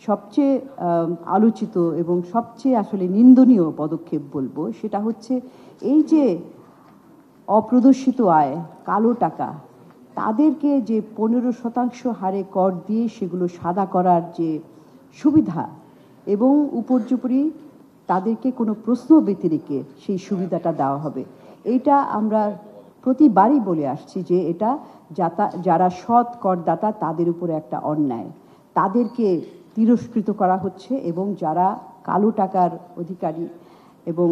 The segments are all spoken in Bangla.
সবচেয়ে আলোচিত এবং সবচেয়ে আসলে নিন্দনীয় পদক্ষেপ বলবো, সেটা হচ্ছে এই যে অপ্রদর্শিত আয়, কালো টাকা, তাদেরকে যে 15% হারে কর দিয়ে সেগুলো সাদা করার যে সুবিধা, এবং উপর্যুপরি তাদেরকে কোনো প্রশ্ন ব্যতিরেকে সেই সুবিধাটা দেওয়া হবে। এইটা আমরা প্রতিবারই বলে আসছি যে এটা যারা সৎ করদাতা তাদের উপরে একটা অন্যায়, তাদেরকে তিরস্কৃত করা হচ্ছে, এবং যারা কালো টাকার অধিকারী এবং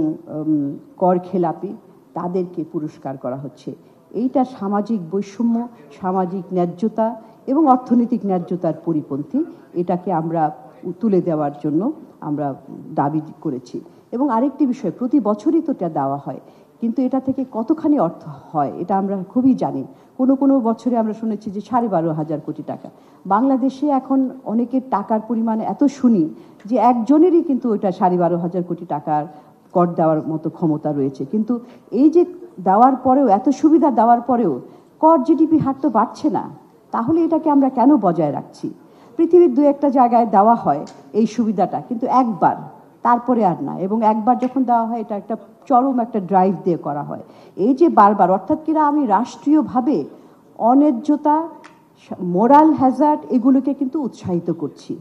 কর খেলাপি তাদেরকে পুরস্কার করা হচ্ছে। এইটা সামাজিক বৈষম্য, সামাজিক ন্যায্যতা এবং অর্থনৈতিক ন্যায্যতার পরিপন্থী। এটাকে আমরা তুলে দেওয়ার জন্য আমরা দাবি করেছি। এবং আরেকটি বিষয়, প্রতি বছরই তো এটা দেওয়া হয়, কিন্তু এটা থেকে কতখানি অর্থ হয় এটা আমরা খুবই জানি। কোনো কোনো বছরে আমরা শুনেছি যে 12,500 কোটি টাকা। বাংলাদেশে এখন অনেকের টাকার পরিমাণ এত শুনি যে একজনেরই কিন্তু ওইটা 12,500 কোটি টাকার কর দেওয়ার মতো ক্ষমতা রয়েছে। কিন্তু এই যে দেওয়ার পরেও, এত সুবিধা দেওয়ার পরেও কর জিডিপি হার তো বাড়ছে না, তাহলে এটাকে আমরা কেন বজায় রাখছি? পৃথিবীর দু একটা জায়গায় দেওয়া হয় এই সুবিধাটা, কিন্তু একবার, তারপরে আর না। এবং একবার যখন দেওয়া হয় এটা একটা চরম একটা ড্রাইভ দিয়ে করা হয়। এই যে বারবার, অর্থাৎ কিনা আমি রাষ্ট্রীয়ভাবে অন্যায্যতা, মোরাল হ্যাজার্ড, এগুলোকে কিন্তু উৎসাহিত করছি।